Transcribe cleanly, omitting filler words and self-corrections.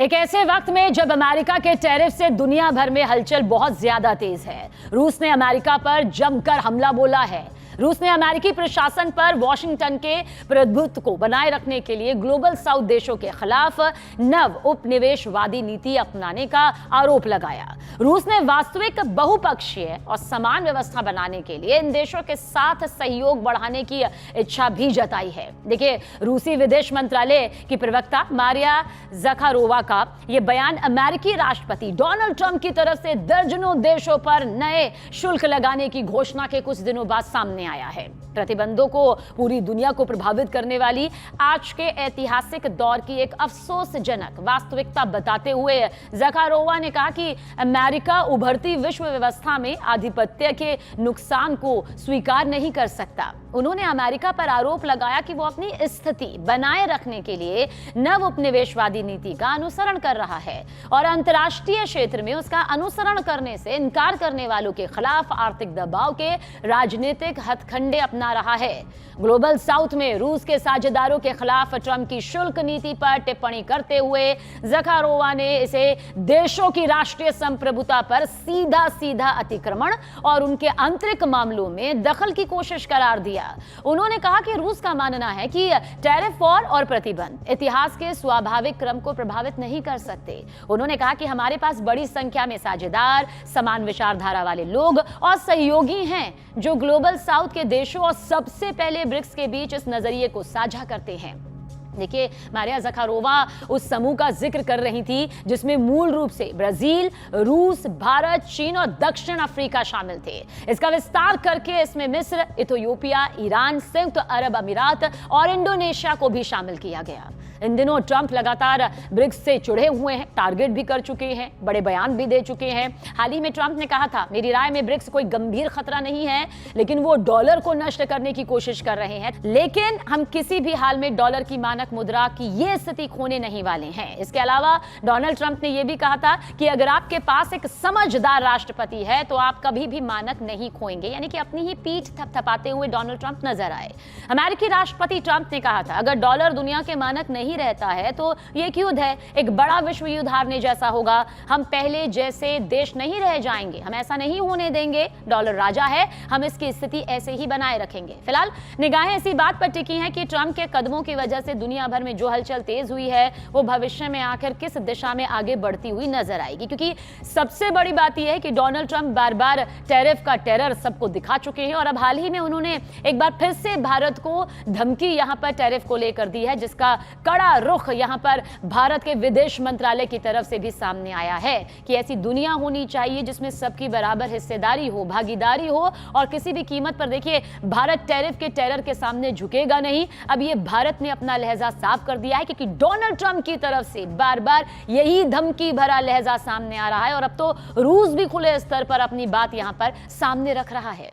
एक ऐसे वक्त में जब अमेरिका के टैरिफ से दुनिया भर में हलचल बहुत ज्यादा तेज है, रूस ने अमेरिका पर जमकर हमला बोला है। रूस ने अमेरिकी प्रशासन पर वॉशिंगटन के प्रभुत्व को बनाए रखने के लिए ग्लोबल साउथ देशों के खिलाफ नव उपनिवेशवादी नीति अपनाने का आरोप लगाया। रूस ने वास्तविक बहुपक्षीय और समान व्यवस्था बनाने के लिए इन देशों के साथ सहयोग बढ़ाने की इच्छा भी जताई है। देखिए, रूसी विदेश मंत्रालय की प्रवक्ता मारिया ज़खारोवा का यह बयान अमेरिकी राष्ट्रपति डोनाल्ड ट्रंप की तरफ से दर्जनों देशों पर नए शुल्क लगाने की घोषणा के कुछ दिनों बाद सामने आया है। प्रतिबंधों को पूरी दुनिया को प्रभावित करने वाली आज के ऐतिहासिक दौर की एक अफसोसजनक वास्तविकता बताते हुए ज़खारोवा ने कहा कि अमेरिका उभरती विश्व व्यवस्था में आधिपत्य के नुकसान को स्वीकार नहीं कर सकता। उन्होंने अमेरिका पर आरोप लगाया कि वो अपनी स्थिति बनाए रखने के लिए नव उपनिवेशवादी नीति का अनुसरण कर रहा है और अंतर्राष्ट्रीय क्षेत्र में उसका अनुसरण करने से इनकार करने वालों के खिलाफ आर्थिक दबाव के राजनीतिक हथकंडे अपना रहा है। ग्लोबल साउथ में रूस के साझेदारों के खिलाफ ट्रंप की शुल्क नीति पर टिप्पणी करते हुए ज़खारोवा ने इसे देशों की राष्ट्रीय संप्रभुता पर सीधा सीधा अतिक्रमण और उनके आंतरिक मामलों में दखल की कोशिश करार दिया। उन्होंने कहा कि रूस का मानना है कि टैरिफ वॉर और प्रतिबंध इतिहास के स्वाभाविक क्रम को प्रभावित नहीं कर सकते। उन्होंने कहा कि हमारे पास बड़ी संख्या में साझेदार, समान विचारधारा वाले लोग और सहयोगी हैं जो ग्लोबल साउथ के देशों और सबसे पहले ब्रिक्स के बीच इस नजरिए को साझा करते हैं। देखिए, मारिया ज़खारोवा उस समूह का जिक्र कर रही थी जिसमें मूल रूप से ब्राजील, रूस, भारत, चीन और दक्षिण अफ्रीका शामिल थे। इसका विस्तार करके इसमें मिस्र, इथियोपिया, ईरान, संयुक्त अरब अमीरात और इंडोनेशिया को भी शामिल किया गया। इन दिनों ट्रंप लगातार ब्रिक्स से चिढ़े हुए हैं, टारगेट भी कर चुके हैं, बड़े बयान भी दे चुके हैं। हाल ही में ट्रंप ने कहा था, मेरी राय में ब्रिक्स कोई गंभीर खतरा नहीं है, लेकिन वो डॉलर को नष्ट करने की कोशिश कर रहे हैं, लेकिन हम किसी भी हाल में डॉलर की मानक मुद्रा की ये स्थिति खोने नहीं वाले हैं। इसके अलावा डोनाल्ड ट्रंप ने यह भी कहा था कि अगर आपके पास एक समझदार राष्ट्रपति है तो आप कभी भी मानक नहीं खोएंगे, यानी कि अपनी ही पीठ थपथपाते हुए डोनाल्ड ट्रंप नजर आए। अमेरिकी राष्ट्रपति ट्रंप ने कहा था, अगर डॉलर दुनिया के मानक नहीं रहता है तो ये एक युद्ध है, एक बड़ा विश्व युद्ध हारने जैसा होगा। हम पहले जैसे देश नहीं रह जाएंगे, हम ऐसा नहीं होने देंगे। डॉलर राजा है, हम इसकी स्थिति ऐसे ही बनाए रखेंगे। फिलहाल निगाहें इसी बात पर टिकी हैं कि ट्रंप के कदमों की वजह से दुनिया भर में जो हलचल तेज हुई है वो भविष्य में आखिर किस दिशा में आगे बढ़ती हुई नजर आएगी, क्योंकि सबसे बड़ी बात यह है कि डोनाल्ड ट्रंप बार बार टैरिफ का टेरर सबको दिखा चुके हैं और अब हाल ही में उन्होंने एक बार फिर से भारत को धमकी यहां पर टैरिफ को लेकर दी है, जिसका कड़ा रुख यहां पर भारत के विदेश मंत्रालय की तरफ से भी सामने आया है कि ऐसी दुनिया होनी चाहिए जिसमें सबकी बराबर हिस्सेदारी हो, भागीदारी हो और किसी भी कीमत पर। देखिए, भारत टैरिफ के टेरर के सामने झुकेगा नहीं। अब ये भारत ने अपना लहजा साफ कर दिया है, क्योंकि डोनाल्ड ट्रंप की तरफ से बार बार यही धमकी भरा लहजा सामने आ रहा है और अब तो रूस भी खुले स्तर पर अपनी बात यहां पर सामने रख रहा है।